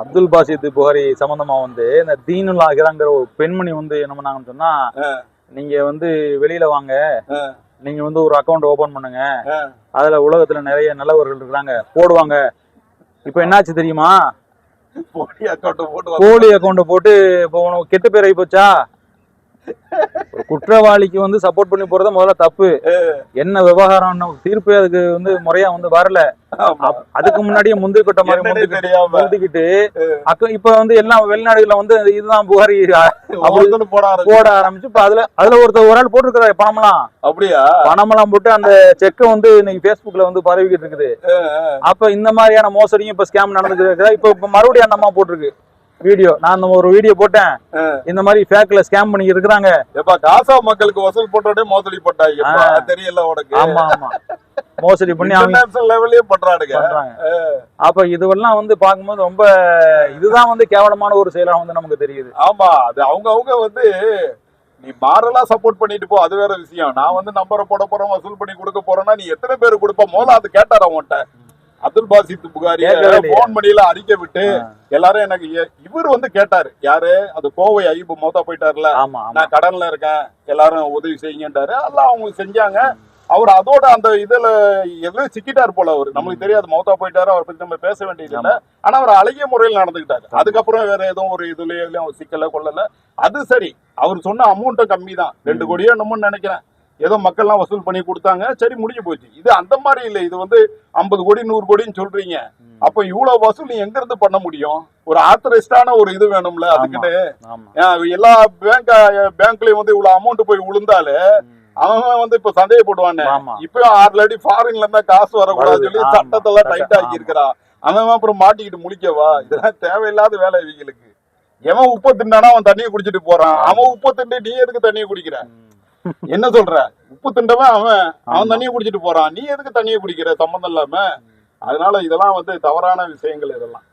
அப்துல் பாசித் புகாரி சம்பந்தமா வந்து இந்த தீனுல் ஆகிராங்கிற ஒரு பெண்மணி வந்து என்ன பண்ணாங்கன்னு சொன்னா, நீங்க வந்து வெளியில வாங்க, நீங்க வந்து ஒரு அக்கௌண்ட் ஓபன் பண்ணுங்க, அதுல உலகத்துல நிறைய நல்லவர்கள் இருக்கிறாங்க போடுவாங்க. இப்ப என்னாச்சு தெரியுமா? போலி அக்கௌண்ட் போட்டு இப்போ உனக்கு கெட்ட பேர் ஆகி போச்சா? குற்றவாளிக்கு வந்து சப்போர்ட் பண்ணி போறது முதல்ல தப்பு. என்ன விவகாரம் தீர்ப்பு அதுக்கு வந்து முறையா வந்து வரல. அதுக்கு முன்னாடியே முந்தி கொட்ட மாதிரி முந்திக்கிட்டு இப்ப வந்து எல்லாம் வெளிநாடுகள்ல வந்து இதுதான் புகாரி போட ஆரம்பிச்சு இப்ப அதுல ஒருத்தர் ஒரு ஆள் போட்டிருக்கிறாரு பணமெல்லாம். அப்படியா? பணமெல்லாம் போட்டு அந்த செக்க வந்து இன்னைக்கு பேஸ்புக்ல வந்து பரவிக்கிட்டு இருக்குது. அப்ப இந்த மாதிரியான மோசடியும் இப்ப ஸ்கேம் நடந்துட்டு இருக்குதா? இப்ப மறுபடியும் அந்த அம்மா போட்டிருக்கு வீடியோ. நான் ஒரு வீடியோ போட்டேன், இந்த மாதிரி ஃபேக்ல ஸ்கேம் பண்ணி இருக்காங்க. எப்ப காசா மக்களுக்கு வசூல் போட்டோட மோசடி போட்டாங்க தெரியல உனக்கு? ஆமா ஆமா, மோசடி பண்ணி இன்டர்நேஷனல் லெவல்லயே பண்றாங்க. அப்ப இதுவெல்லாம் வந்து பாக்கும்போது ரொம்ப இதுதான் வந்து கேவலமான ஒரு செயலா வந்து நமக்கு தெரியுது. ஆமா, அது அவங்க வந்து நீ மாரலா சப்போர்ட் பண்ணிட்டு போ, அது வேற விஷயம். நான் வந்து நம்பரை போட போறேன், வசூல் பண்ணி கொடுக்க போறேன்னா நீ எத்தனை பேர் கொடுப்ப? மோல அது கேட்டாரு அவன்கிட்ட அப்துல் பாசித் புகாரி போன் மணியில அறிக்கை விட்டு எல்லாரும் எனக்கு இவர் வந்து கேட்டாரு. யாரு? அது கோவை ஐயப்பு மௌத்தா போயிட்டாருல, நான் கடன்ல இருக்கேன் எல்லாரும் உதவி செய்யுங்கன்றாரு. எல்லாம் அவங்க செஞ்சாங்க. அவர் அதோட அந்த இதுல எதுவும் சிக்கிட்டாரு போல. அவரு நம்மளுக்கு தெரியாது, மௌத்தா போயிட்டாரு, அவரை பத்தி நம்ம பேச வேண்டியது இல்லை. ஆனா அவர் அழகிய முறையில் நடந்துக்கிட்டாரு. அதுக்கப்புறம் வேற எதுவும் ஒரு இதுலயும் அவர் சிக்கல கொள்ளல. அது சரி, அவர் சொன்ன அமௌண்ட்டும் கம்மி தான், 2 கோடியோ என்னமோன்னு நினைக்கிறேன். ஏதோ மக்கள்லாம் வசூல் பண்ணி கொடுத்தாங்க, சரி முடிஞ்சு போச்சு. இது அந்த மாதிரி இல்லை. இது வந்து 50 கோடி 100 கோடின்னு சொல்றீங்க. அப்ப இவ்வளவு வசூல் எங்க இருந்து பண்ண முடியும்? ஒரு ஆத்தரைஸ்டான ஒரு இது வேணும்ல. அதுக்குன்னு எல்லா பேங்க்லயும் வந்து இவ்வளவு அமௌண்ட் போய் விழுந்தாலே அவன் வந்து இப்ப சந்தேகப்படுவானே. இப்ப 6 அடி ஃபாரின்ல இருந்தா காசு வரக்கூடாதுன்னு சொல்லி சட்டத்தெல்லாம் டைட் ஆக்கி இருக்கிறான். அவன் அப்புறம் மாட்டிக்கிட்டு முழிக்கவா? இதெல்லாம் தேவையில்லாத வேலை இவங்களுக்கு. எவன் உப்பு திண்டானா அவன் தண்ணியை குடிச்சிட்டு போறான். அவன் உப்பு திண்டு நீ எதுக்கு தண்ணியை குடிக்கிற? என்ன சொல்ற? உப்பு திண்டவன் அவன் தண்ணியை குடிச்சிட்டு போறான், நீ எதுக்கு தண்ணியை குடிக்கிற சம்பந்தம் இல்லாம? அதனால இதெல்லாம் வந்து தவறான விஷயங்கள் இதெல்லாம்.